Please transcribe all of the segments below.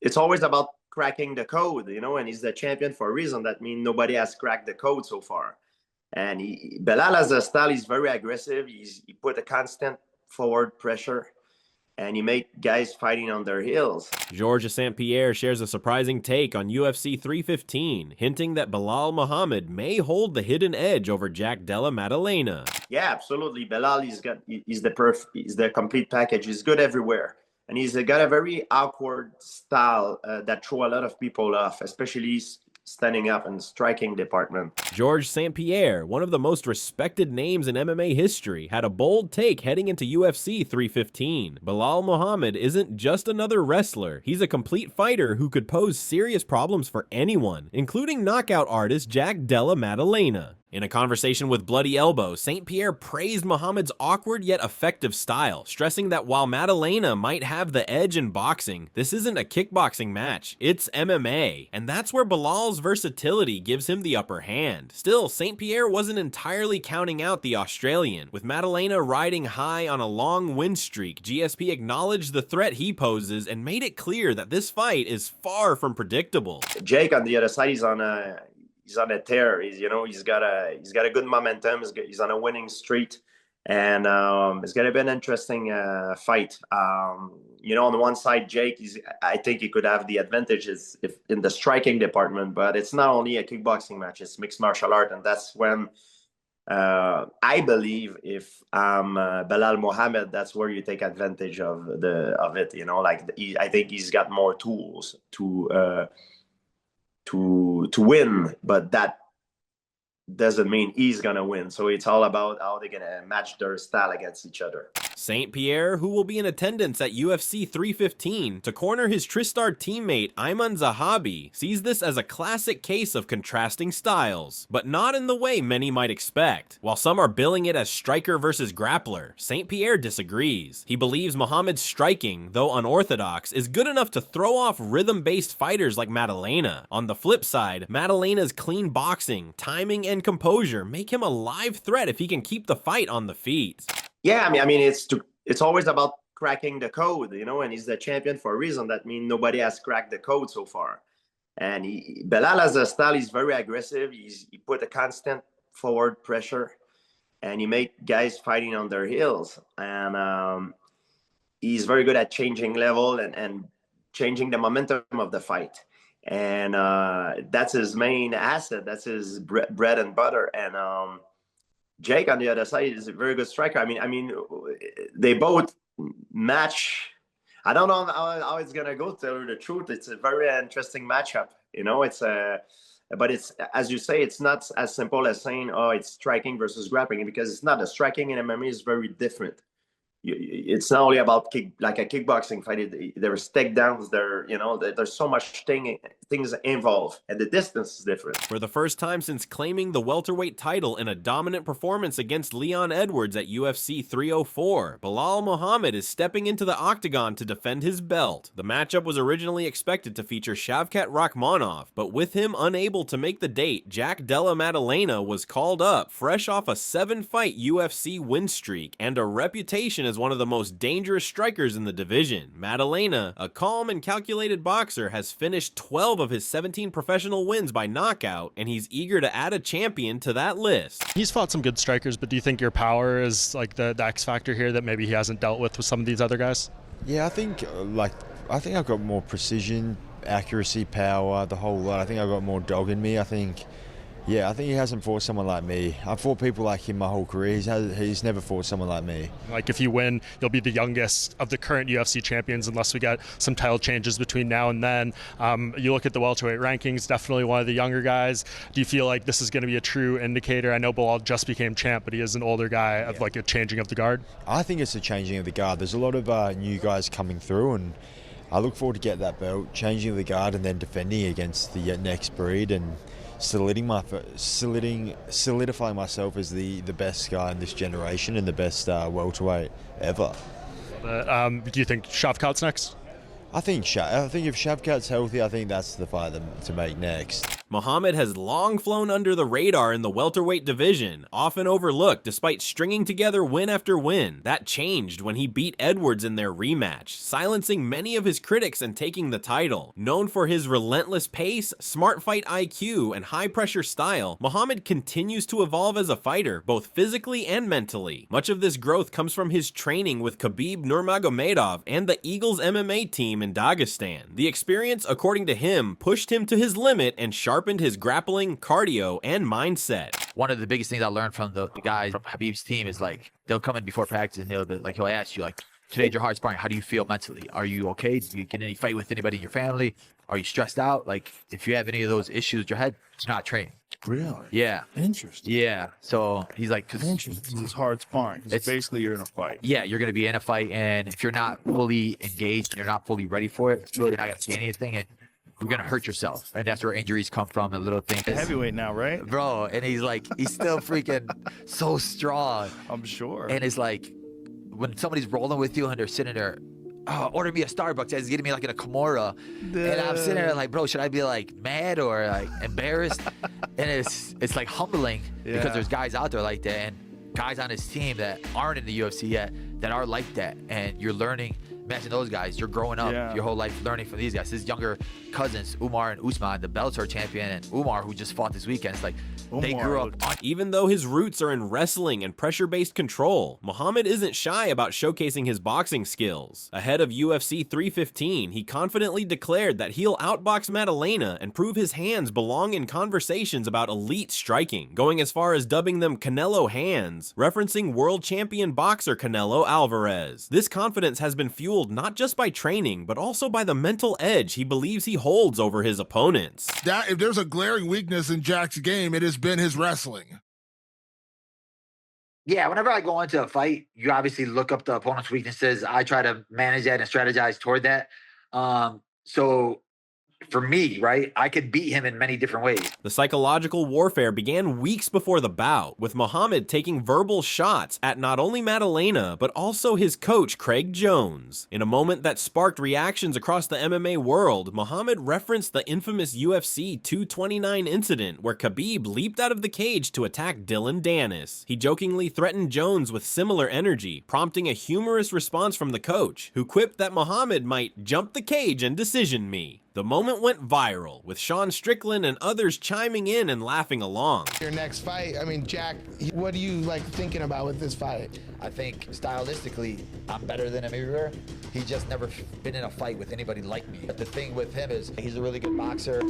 it's always about cracking the code, and he's the champion for a reason. That means nobody has cracked the code so far. And Belal has a style, he's very aggressive. He put a constant forward pressure, and he make guys fighting on their heels. Georges St-Pierre shares a surprising take on UFC 315, hinting that Belal Muhammad may hold the hidden edge over Jack Della Maddalena. Yeah, absolutely. Belal, he's the complete package. He's good everywhere. And he's got a very awkward style that throw a lot of people off, especially standing up and striking department. Georges St-Pierre, one of the most respected names in MMA history, had a bold take heading into UFC 315. Belal Muhammad isn't just another wrestler, he's a complete fighter who could pose serious problems for anyone, including knockout artist Jack Della Maddalena. In a conversation with Bloody Elbow, St-Pierre praised Muhammad's awkward yet effective style, stressing that while Maddalena might have the edge in boxing, this isn't a kickboxing match, it's MMA, and that's where Belal's versatility gives him the upper hand. Still, St-Pierre wasn't entirely counting out the Australian. With Maddalena riding high on a long win streak, GSP acknowledged the threat he poses and made it clear that this fight is far from predictable. Jake, on the other side, he's on a tear. He's got a good momentum. He's on a winning streak, and it's gonna be an interesting fight. On the one side, Jake, I think he could have the advantages if in the striking department, but it's not only a kickboxing match; it's mixed martial art, and that's when I believe if Belal Muhammad, that's where you take advantage of it. I think he's got more tools to win, but that doesn't mean he's gonna win. So it's all about how they're gonna match their style against each other. St-Pierre, who will be in attendance at UFC 315 to corner his Tristar teammate Ayman Zahabi, sees this as a classic case of contrasting styles, but not in the way many might expect. While some are billing it as striker versus grappler, St-Pierre disagrees. He believes Muhammad's striking, though unorthodox, is good enough to throw off rhythm-based fighters like Maddalena. On the flip side, Maddalena's clean boxing, timing, and composure make him a live threat if he can keep the fight on the feet. Yeah, I mean, it's always about cracking the code, and he's the champion for a reason. That means nobody has cracked the code so far. And Belal has a style, he's very aggressive. He put a constant forward pressure, and he make guys fighting on their heels. And he's very good at changing level and changing the momentum of the fight. And that's his main asset. That's his bread and butter. And Jake on the other side is a very good striker. I mean, they both match. I don't know how it's gonna go. To tell you the truth, it's a very interesting matchup. But it's, as you say, it's not as simple as saying, oh, it's striking versus grappling, because it's not. The striking in MMA is very different. It's not only about like a kickboxing fight. There's takedowns. There's so much things involved, and the distance is different. For the first time since claiming the welterweight title in a dominant performance against Leon Edwards at UFC 304, Belal Muhammad is stepping into the octagon to defend his belt. The matchup was originally expected to feature Shavkat Rakhmonov, but with him unable to make the date, Jack Della Maddalena was called up, fresh off a 7-fight UFC win streak and a reputation as one of the most dangerous strikers in the division. Maddalena, a calm and calculated boxer, has finished 12 of his 17 professional wins by knockout, and he's eager to add a champion to that list. He's fought some good strikers, but do you think your power is like the X factor here that maybe he hasn't dealt with some of these other guys? Yeah, I think I've got more precision, accuracy, power, the whole lot. I think I've got more dog in me. I think he hasn't fought someone like me. I've fought people like him my whole career. He's never fought someone like me. Like, if you win, you'll be the youngest of the current UFC champions, unless we get some title changes between now and then. You look at the welterweight rankings, definitely one of the younger guys. Do you feel like this is going to be a true indicator? I know Belal just became champ, but he is an older guy of like a changing of the guard. I think it's a changing of the guard. There's a lot of new guys coming through, and I look forward to get that belt, changing of the guard, and then defending against the next breed, and solidifying myself as the best guy in this generation and the best welterweight ever. Do you think Shavkat's next? I think if Shavkat's healthy, I think that's the fight to make next. Muhammad has long flown under the radar in the welterweight division, often overlooked despite stringing together win after win. That changed when he beat Edwards in their rematch, silencing many of his critics and taking the title. Known for his relentless pace, smart fight IQ, and high-pressure style, Muhammad continues to evolve as a fighter, both physically and mentally. Much of this growth comes from his training with Khabib Nurmagomedov and the Eagles MMA team in Dagestan. The experience, according to him, pushed him to his limit and sharpened his grappling, cardio, and mindset. One of the biggest things I learned from the guys from Khabib's team is like, they'll come in before practice and he'll ask you like, today's your hard sparring, how do you feel mentally? Are you okay? Do you get any fight with anybody in your family? Are you stressed out? Like, if you have any of those issues with your head, it's not training. Really? Yeah. Interesting. Yeah. So he's like, Interesting. It's hard sparring. It's basically you're in a fight. Yeah, you're going to be in a fight, and if you're not fully engaged and you're not fully ready for it, you're really not going to see anything, and you're going to hurt yourself. And that's where injuries come from and little things. Heavyweight now, right? Bro, and he's still freaking so strong. I'm sure. And it's like, when somebody's rolling with you and they're sitting there, order me a Starbucks, he's getting me like in a Kimura. And I'm sitting there like, bro, should I be like mad or like embarrassed? And it's like humbling because there's guys out there like that and guys on his team that aren't in the UFC yet that are like that. And you're learning. Imagine those guys. You're growing up your whole life learning from these guys. His younger cousins, Umar and Usman, the Bellator champion, and Umar, who just fought this weekend. It's like they grew up. Even though his roots are in wrestling and pressure-based control, Muhammad isn't shy about showcasing his boxing skills. Ahead of UFC 315, he confidently declared that he'll outbox Maddalena and prove his hands belong in conversations about elite striking, going as far as dubbing them Canelo hands, referencing world champion boxer Canelo Alvarez. This confidence has been fueled not just by training, but also by the mental edge he believes he holds over his opponents. That if there's a glaring weakness in Jack's game, it has been his wrestling. Yeah, whenever I go into a fight, you obviously look up the opponent's weaknesses. I try to manage that and strategize toward that. So for me, right, I could beat him in many different ways. The psychological warfare began weeks before the bout, with Muhammad taking verbal shots at not only Maddalena, but also his coach, Craig Jones. In a moment that sparked reactions across the MMA world, Muhammad referenced the infamous UFC 229 incident where Khabib leaped out of the cage to attack Dylan Dennis. He jokingly threatened Jones with similar energy, prompting a humorous response from the coach, who quipped that Muhammad might jump the cage and decision me. The moment went viral, with Sean Strickland and others chiming in and laughing along. Your next fight, I mean, Jack, what are you like thinking about with this fight? I think stylistically, I'm better than him everywhere. He's just never been in a fight with anybody like me. But the thing with him is he's a really good boxer.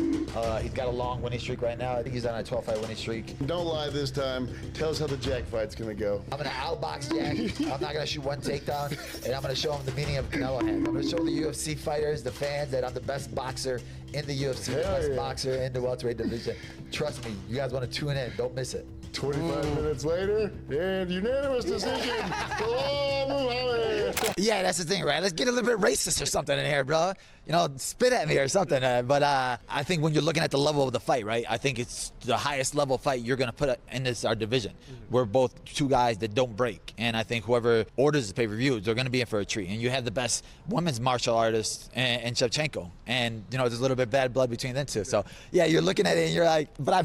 He's got a long winning streak right now. I think he's on a 12-fight winning streak. Don't lie this time. Tell us how the Jack fight's gonna go. I'm gonna outbox Jack. I'm not gonna shoot one takedown, and I'm gonna show him the meaning of Canelo hands. I'm gonna show the UFC fighters, the fans, that I'm the best boxer in the UFC, the best boxer in the welterweight division. Trust me, you guys want to tune in. Don't miss it. 25 minutes later, and unanimous decision. Yeah, that's the thing, right? Let's get a little bit racist or something in here, bro. You know, spit at me or something. But I think when you're looking at the level of the fight, right, I think it's the highest level fight you're going to put in our division. We're both two guys that don't break. And I think whoever orders the pay-per-view, they're going to be in for a treat. And you have the best women's martial artist in Shevchenko. And, you know, there's a little bit of bad blood between them two. So, yeah, you're looking at it and you're like, but I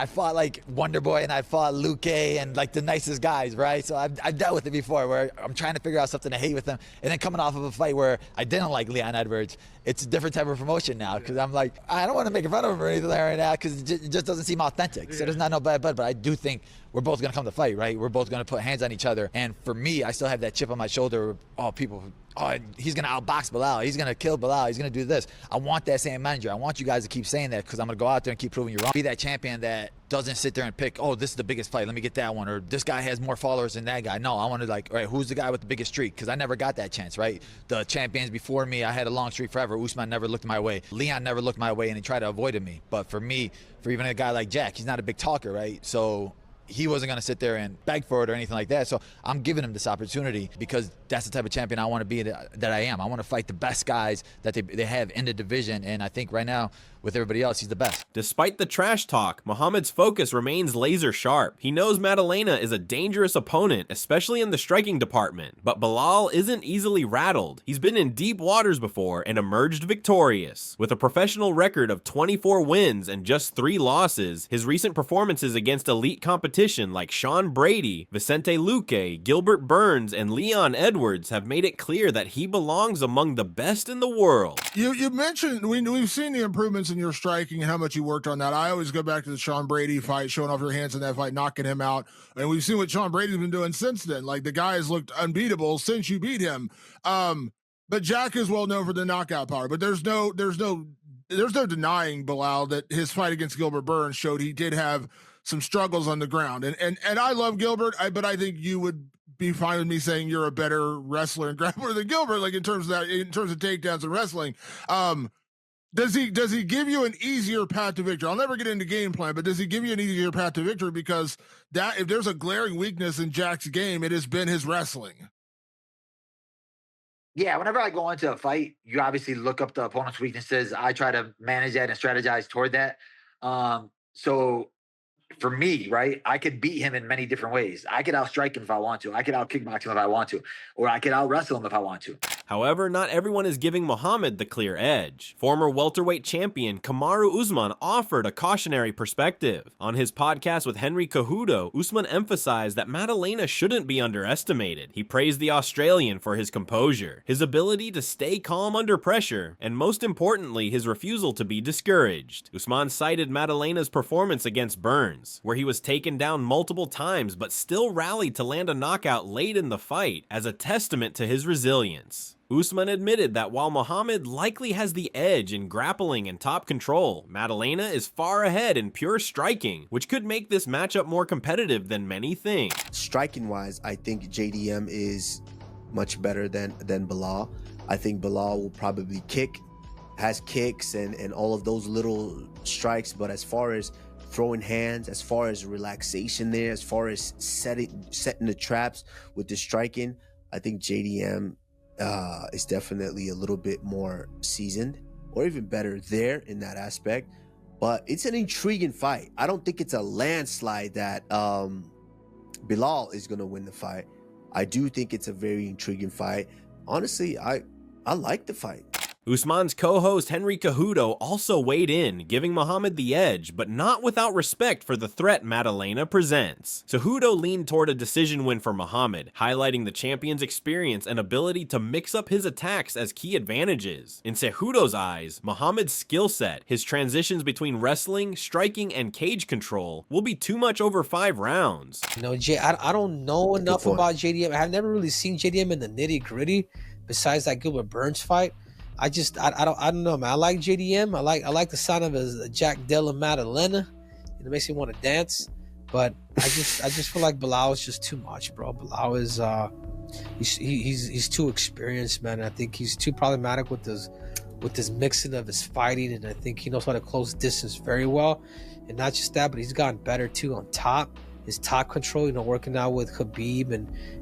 fought like Wonder Boy and I fought Luke and like the nicest guys, right? So I've dealt with it before where I'm trying to figure out something to hate with them. And then coming off of a fight where I didn't like Leon Edwards, it's a different type of promotion now because I'm like, I don't want to make fun of him or anything right now because it just doesn't seem authentic. So there's not no bad blood, but I do think we're both going to come to fight, right? We're both going to put hands on each other. And for me, I still have that chip on my shoulder. He's going to outbox Belal. He's going to kill Belal. He's going to do this. I want that same manager. I want you guys to keep saying that because I'm going to go out there and keep proving you wrong. Be that champion that doesn't sit there and pick, oh, this is the biggest fight. Let me get that one. Or this guy has more followers than that guy. No, I want to like, all right, who's the guy with the biggest streak? Because I never got that chance, right? The champions before me, I had a long streak forever. Usman never looked my way. Leon never looked my way and he tried to avoid me. But for me, for even a guy like Jack, he's not a big talker, right? So he wasn't going to sit there and beg for it or anything like that. So I'm giving him this opportunity because that's the type of champion I want to be that I am. I want to fight the best guys that they have in the division. And I think right now with everybody else, he's the best. Despite the trash talk, Muhammad's focus remains laser sharp. He knows Maddalena is a dangerous opponent, especially in the striking department. But Belal isn't easily rattled. He's been in deep waters before and emerged victorious. With a professional record of 24 wins and just 3 losses, his recent performances against elite competition like Sean Brady, Vicente Luque, Gilbert Burns, and Leon Edwards have made it clear that he belongs among the best in the world. You mentioned we've seen the improvements in your striking and how much you worked on that. I always go back to the Sean Brady fight, showing off your hands in that fight, knocking him out. And we've seen what Sean Brady's been doing since then. Like, the guy has looked unbeatable since you beat him. But Jack is well known for the knockout power. But there's no denying, Belal, that his fight against Gilbert Burns showed he did have some struggles on the ground. And I love Gilbert, but I think you would be fine with me saying you're a better wrestler and grappler than Gilbert, like in terms of takedowns and wrestling. Does he give you an easier path to victory? I'll never get into game plan, but does he give you an easier path to victory? Because that, if there's a glaring weakness in Jack's game, it has been his wrestling. Yeah, whenever I go into a fight, you obviously look up the opponent's weaknesses. I try to manage that and strategize toward that. So for me, right, I could beat him in many different ways. I could outstrike him if I want to. I could out-kickbox him if I want to. Or I could out-wrestle him if I want to. However, not everyone is giving Muhammad the clear edge. Former welterweight champion Kamaru Usman offered a cautionary perspective. On his podcast with Henry Cejudo, Usman emphasized that Maddalena shouldn't be underestimated. He praised the Australian for his composure, his ability to stay calm under pressure, and most importantly, his refusal to be discouraged. Usman cited Maddalena's performance against Burns, where he was taken down multiple times but still rallied to land a knockout late in the fight, as a testament to his resilience. Usman admitted that while Muhammad likely has the edge in grappling and top control, Maddalena is far ahead in pure striking, which could make this matchup more competitive than many think. Striking-wise, I think JDM is much better than Belal. I think Belal will probably has kicks and all of those little strikes, but as far as throwing hands, as far as relaxation there, as far as setting the traps with the striking, I think JDM is definitely a little bit more seasoned, or even better there in that aspect. But it's an intriguing fight. I don't think it's a landslide that Belal is going to win the fight. I do think it's a very intriguing fight. Honestly, I like the fight. Usman's co-host Henry Cejudo also weighed in, giving Muhammad the edge, but not without respect for the threat Maddalena presents. Cejudo leaned toward a decision win for Muhammad, highlighting the champion's experience and ability to mix up his attacks as key advantages. In Cejudo's eyes, Muhammad's skill set, his transitions between wrestling, striking, and cage control, will be too much over 5 rounds. You know, I don't know enough about JDM. I've never really seen JDM in the nitty-gritty besides that Gilbert Burns fight. I don't know, man. I like JDM. I like the sound of his Jack Della Maddalena. It makes me want to dance. But I just feel like Belal is just too much, bro. Belal is he's too experienced, man. I think he's too problematic with this mixing of his fighting, and I think he knows how to close distance very well. And not just that, but he's gotten better too on top. His top control, working out with Khabib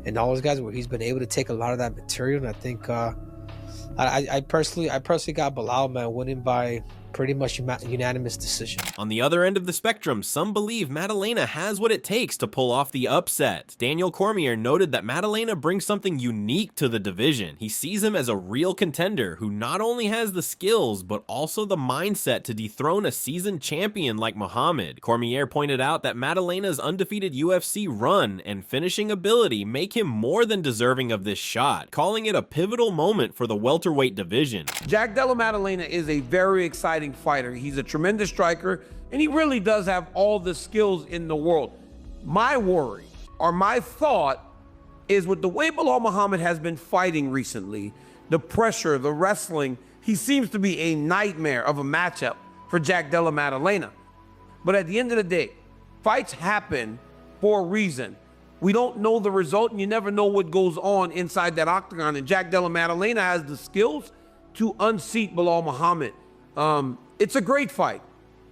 and all those guys, where he's been able to take a lot of that material. And I think I personally got Belal, man, winning by pretty much unanimous decision. On the other end of the spectrum, some believe Maddalena has what it takes to pull off the upset. Daniel Cormier noted that Maddalena brings something unique to the division. He sees him as a real contender who not only has the skills, but also the mindset to dethrone a seasoned champion like Muhammad. Cormier pointed out that Maddalena's undefeated UFC run and finishing ability make him more than deserving of this shot, calling it a pivotal moment for the welterweight division. Jack Della Maddalena is a very exciting fighter. He's a tremendous striker, and he really does have all the skills in the world. My worry, or my thought, is with the way Belal Muhammad has been fighting recently, the pressure, the wrestling, he seems to be a nightmare of a matchup for Jack Della Maddalena. But at the end of the day, fights happen for a reason. We don't know the result, and you never know what goes on inside that octagon, and Jack Della Maddalena has the skills to unseat Belal Muhammad. It's a great fight,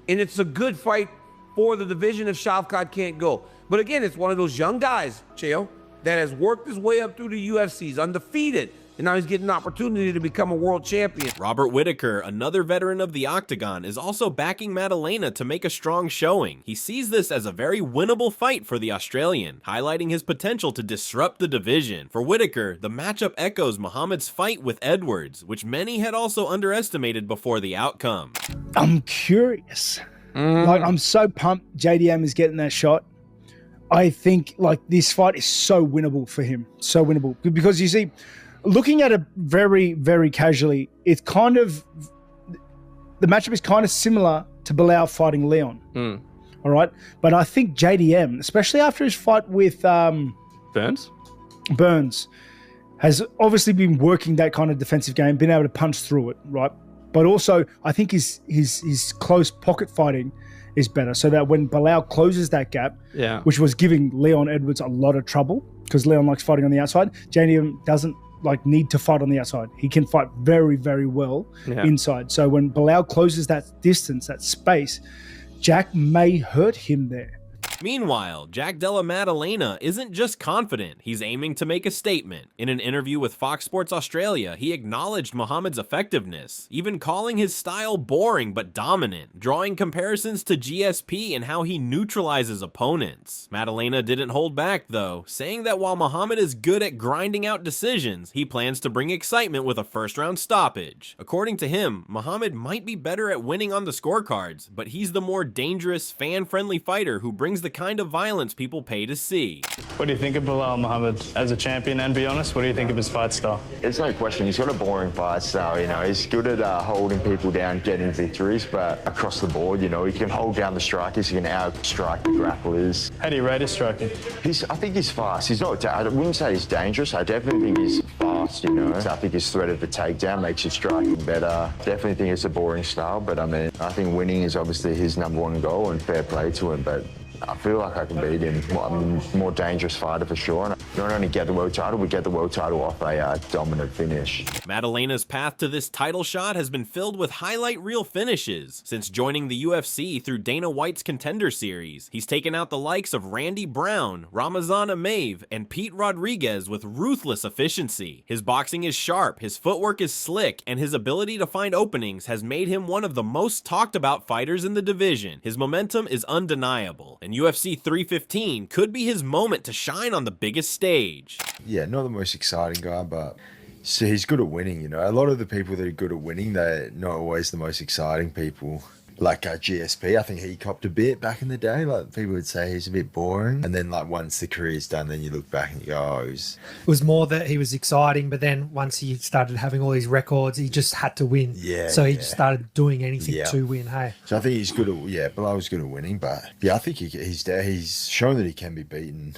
and it's a good fight for the division if Shavkat can't go. But again, it's one of those young guys, Chael, that has worked his way up through the UFC. He's undefeated. And now he's getting an opportunity to become a world champion. Robert Whittaker, another veteran of the Octagon, is also backing Maddalena to make a strong showing. He sees this as a very winnable fight for the Australian, highlighting his potential to disrupt the division. For Whittaker, the matchup echoes Muhammad's fight with Edwards, which many had also underestimated before the outcome. I'm curious. Like, I'm so pumped JDM is getting that shot. I think like this fight is so winnable for him. So winnable. Because you see, looking at it very, very casually, it's kind of, the matchup is kind of similar to Belal fighting Leon. All right. But I think JDM, especially after his fight with Burns, has obviously been working that kind of defensive game, been able to punch through it, right? But also, I think his close pocket fighting is better, so that when Belal closes that gap, which was giving Leon Edwards a lot of trouble, because Leon likes fighting on the outside, JDM doesn't like need to fight on the outside. He can fight very, very well inside. So when Belal closes that distance, that space, Jack may hurt him there. Meanwhile, Jack Della Maddalena isn't just confident, he's aiming to make a statement. In an interview with Fox Sports Australia, he acknowledged Muhammad's effectiveness, even calling his style boring but dominant, drawing comparisons to GSP and how he neutralizes opponents. Maddalena didn't hold back though, saying that while Muhammad is good at grinding out decisions, he plans to bring excitement with a first-round stoppage. According to him, Muhammad might be better at winning on the scorecards, but he's the more dangerous, fan-friendly fighter who brings the kind of violence people pay to see. what do you think of Belal Muhammad as a champion? And be honest, what do you think of his fight style? There's no question. He's got a boring fight style. You know, he's good at holding people down, getting victories, but across the board, you know, he can hold down the strikers, he can outstrike the grapplers. How do you rate his striking? I think he's fast. He's not. I wouldn't say he's dangerous. I definitely think he's fast. You know, so I think his threat of the takedown makes his striking better. Definitely think it's a boring style, but I mean, I think winning is obviously his #1 goal, and fair play to him. But I feel like I can beat him. I'm a more dangerous fighter for sure. And not only get the world title, we get the world title off a dominant finish. Maddalena's path to this title shot has been filled with highlight reel finishes. Since joining the UFC through Dana White's Contender Series, he's taken out the likes of Randy Brown, Ramazan Amaev, and Pete Rodriguez with ruthless efficiency. His boxing is sharp, his footwork is slick, and his ability to find openings has made him one of the most talked about fighters in the division. His momentum is undeniable, and UFC 315 could be his moment to shine on the biggest stage. Yeah, not the most exciting guy, but so he's good at winning, you know. A lot of the people that are good at winning, they're not always the most exciting people. Like GSP, I think he copped a bit back in the day. Like people would say he's a bit boring. And then like once the career's done, then you look back and you go, oh, It was more that he was exciting, but then once he started having all these records, he just had to win. Yeah. So he just started doing anything to win, hey? So I think he's good at, Belal was good at winning, but yeah, I think he's there. He's shown that he can be beaten.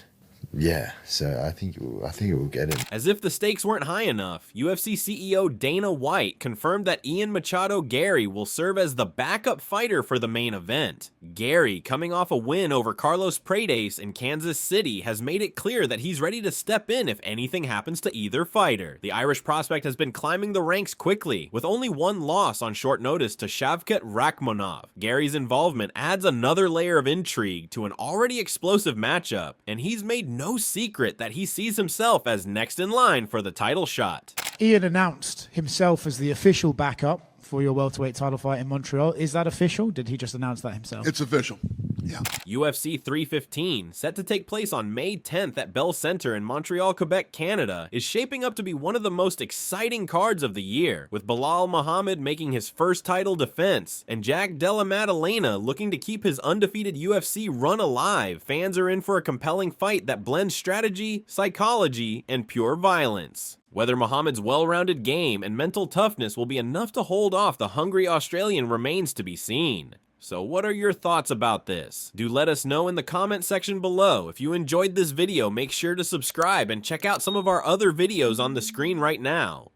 Yeah, so I think it will get him. As if the stakes weren't high enough, UFC CEO Dana White confirmed that Ian Machado Gary will serve as the backup fighter for the main event. Gary, coming off a win over Carlos Paredes in Kansas City, has made it clear that he's ready to step in if anything happens to either fighter. The Irish prospect has been climbing the ranks quickly, with only one loss on short notice to Shavkat Rakhmonov. Gary's involvement adds another layer of intrigue to an already explosive matchup, and he's made no secret that he sees himself as next in line for the title shot. Ian announced himself as the official backup for your welterweight title fight in Montreal. Is that official? Did he just announce that himself? It's official. Yeah. UFC 315, set to take place on May 10th at Bell Center in Montreal, Quebec, Canada, is shaping up to be one of the most exciting cards of the year, with Belal Muhammad making his first title defense, and Jack Della Maddalena looking to keep his undefeated UFC run alive. Fans are in for a compelling fight that blends strategy, psychology, and pure violence. Whether Muhammad's well-rounded game and mental toughness will be enough to hold off the hungry Australian remains to be seen. So what are your thoughts about this? Do let us know in the comment section below. If you enjoyed this video, make sure to subscribe and check out some of our other videos on the screen right now.